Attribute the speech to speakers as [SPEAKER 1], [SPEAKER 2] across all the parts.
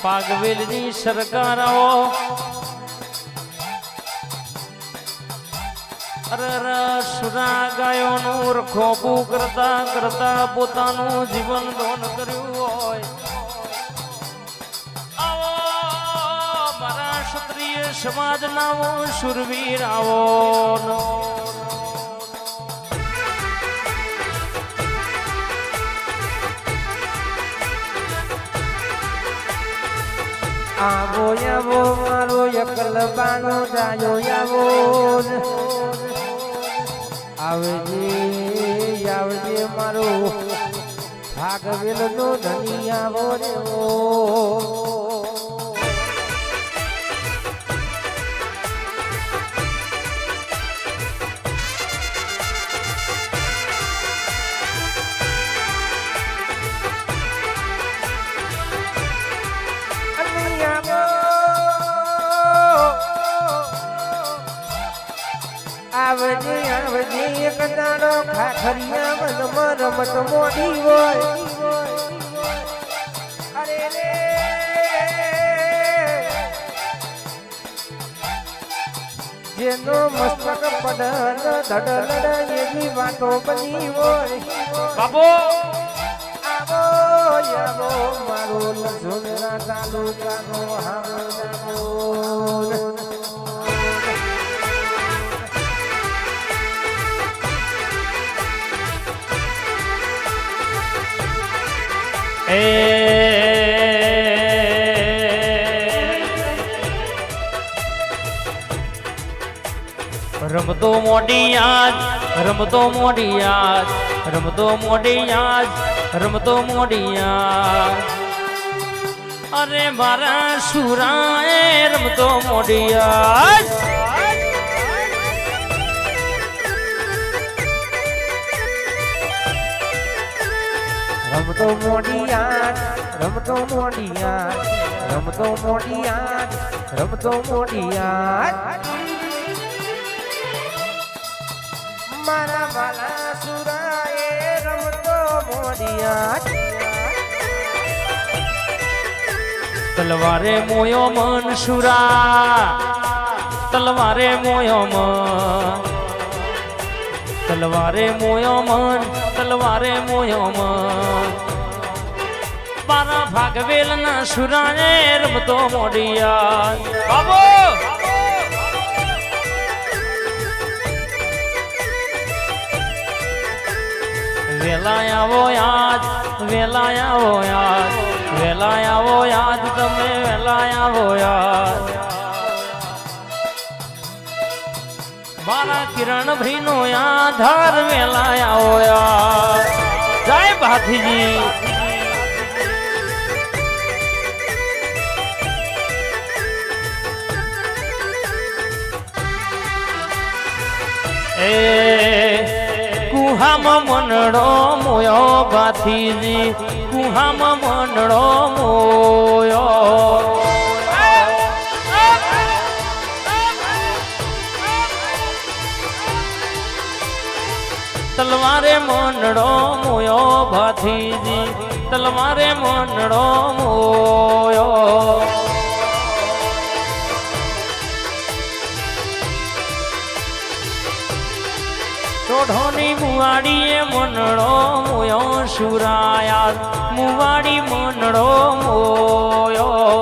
[SPEAKER 1] પાગવેલની સરકાર આવો સુરા ગાયોનું રખોપું કરતા કરતા પોતાનું જીવન દોન કર્યું હોય આવો મારા ક્ષત્રિય સમાજના શુરવીર આવો
[SPEAKER 2] આવો આવો મારો એકલ બાનો જાયો આવો આવજે આવજે મારો ભાગવેલ નો ધની આવો રે આવજે આવજે એક દાડો ખાખરિયા મનમાં રમત મોડી હોય અરે રે જેનો મસ્તક પડન ધડલડ એવી વાતો બની હોય
[SPEAKER 1] બાબો
[SPEAKER 2] આવો આવો મારો લસુનરા તાલુકાનો હારો
[SPEAKER 1] રમતો મોડી યાદ રમતો મોડી યાદ રમતો મોડી યાદ રમતો મોડી યાદ અરે મારા સુરાએ રમતો મોડી યાદ
[SPEAKER 2] રમતો મોડી યાદ રમતો મોડી યાદ રમતો મોડી યાદ રમતો મોડી યાદ મારા વાલા સુરાએ રમતો મોડી યાદ
[SPEAKER 1] તલવારે મોયો મન સુરા તલવારે મોયો મન તલવારે મોયો મન તલવારે મોયો મન મારા ભાગવેલના સુરાએ રમતો મોડી યાદ બાબો વેલા આવો યાદ વેલા આવો યાદ વેલા આવો યાદ તમે વેલા આવો યાદ મારા કિરણભાઈ નો આધાર વેલા આવો યાદ જય ભાથીજી એ કુહામાં મનડો મોયો ભાથીજી કુહામાં મનડો મોયો તલવારે મનડો મોયો ભાથીજી તલવારે મનડો મોયો સોઢોની મુવાડીએ મનડો મોયો સુરાયા મુવાડી મનડો મોયો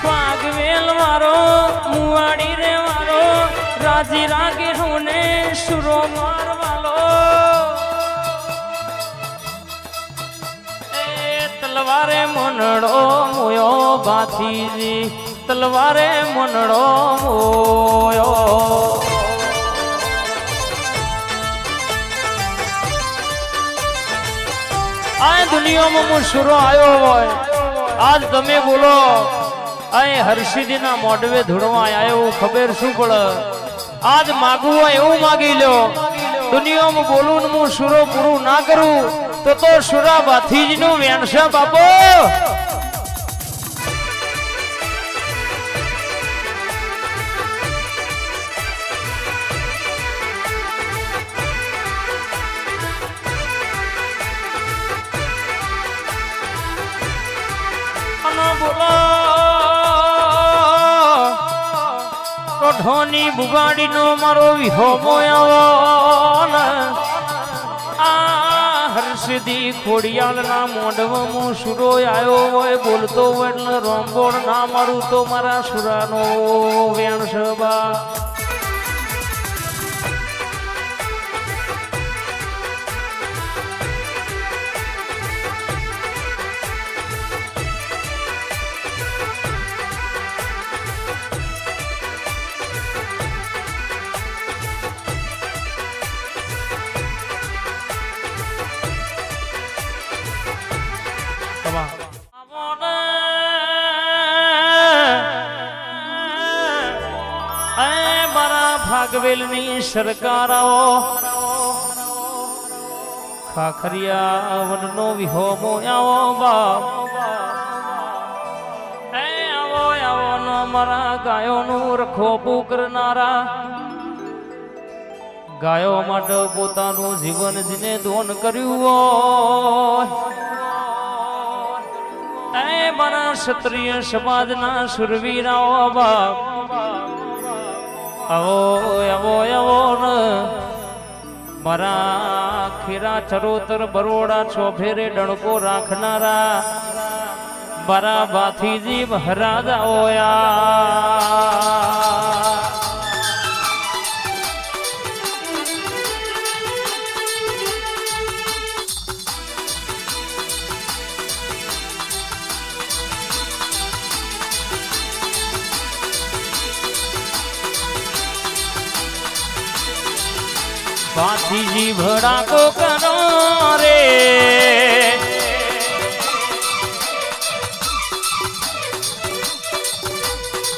[SPEAKER 1] પાગવેલ વારો મુવાડી રે વારો રાજી રાગે હોને સુરો મારવાલો તલવારે મનડો મોયો ભાથીજી તલવારે મનડો મોયો આ દુનિયામાં હું સુરો આવ્યો હોય આજ તમે બોલો અહીં હર્ષિદીના મોઢવે ધૂળવા આવ્યો ખબર શું પડે આજ માગવું હોય એવું માગી લ્યો દુનિયામાં બોલું ને હું સુરો પૂરું ના કરું તો સુરા ભાથીજ નું વેણશે બાપો બોલો તો ઢોની બુગાડીનો મારો વિહોમો આવો આ હર્ષદી ખોડિયાલના મોઢવામાં સુરો આવ્યો હોય બોલતો હોય એટલે રોંબોળ ના મારું તો મારા સુરાનો વેણ સબા ભાગવેલની સરકાર આવો ખાખરિયા વનનો વિહોમો આવો બાપ આવો આવો ન મારા ગાયોનું રખોપું કરનારા ગાયો માટે પોતાનું જીવન જેને દોન કર્યું હોય મારા ક્ષત્રિય સમાજના સુરવીરાઓ બાપ આવો આવો આવો ને મારા ખેરા ચરોતર બરોડા છોફેરે ડણકો રાખનારા મારા બાથીજી મહારાજ ઓયા बाथीजी भड़ाको करो रे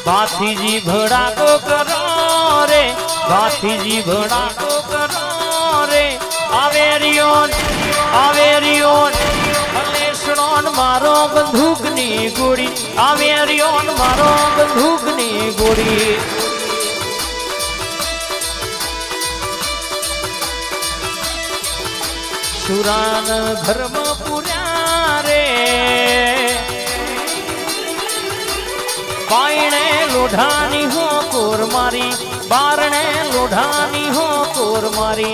[SPEAKER 1] बाथीजी भड़ाको करो रे बाथीजी भड़ाको करो रे आवेरियोन हलेशणोन मारो बंदूकनी गोड़ी आवेरियोन मारो बंदूकनी गोड़ी सुरान धर्म पुर्या रे बायणे लोढ़ानी हो कोर मारी बारणे लोढ़ानी हो कोर मारी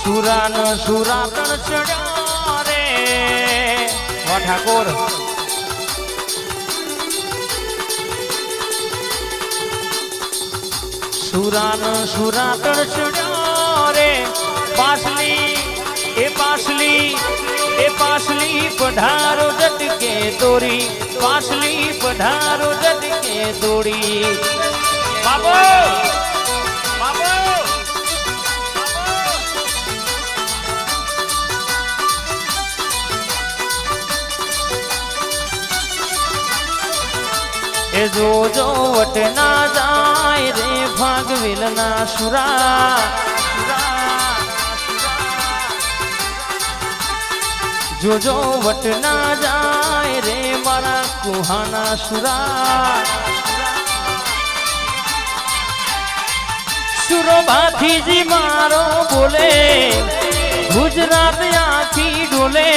[SPEAKER 1] सुरान सुरातन चढ़ा रे वा ठाकोर सुरान सुरातन चढ़ो रे पासली पढ़ारो जट के तोरी पासली पढ़ारो जट के तोरी बाबो बाबो ए जो वट ना जाए रे भागवेल ना सुरा जो वट ना जाए रे मारा कुहाना सुरा सुरो भाथीजी मारो बोले गुजरात आखी डोले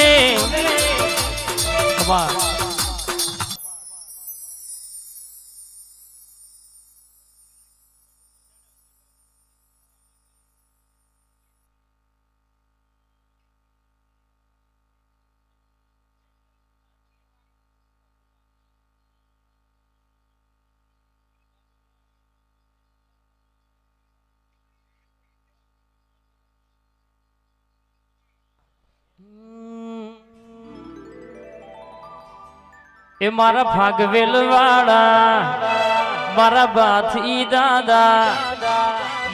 [SPEAKER 1] ए मारा भागवेल वाड़ा मारा बाथी दादा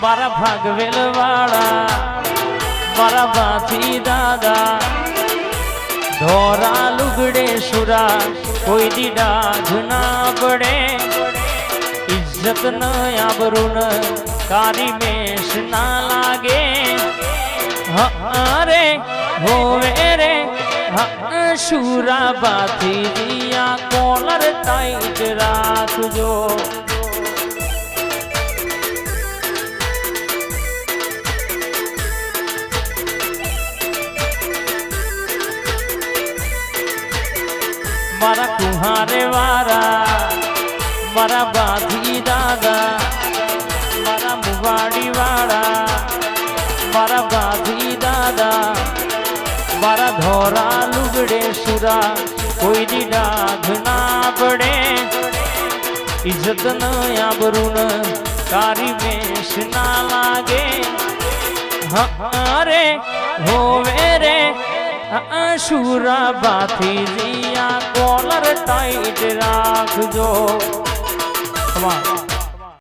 [SPEAKER 1] मारा भागवेल वाड़ा मारा बाथी दादा धोरा लुगड़े सुरा कोई दीदा घना पड़े इज्जत न आबरू न कारी में ना लागे रे होवे रे शूरा बाथी दिया कॉलर टाइट राखजो મારા કુહારે વાળા, મારા બાધી દાદા, મારા મુવાડી વાળા, મારા બાધી દાદા, મારા ધોરા લુગડે સુરા કોઈ દી ડાઘ ના પડે, ઇજ્જત ન આબરૂ ન તારી વેશ ના લાગે. રે હોવે રે શુરા બાથી કોલર ટાઈટ રાખજો.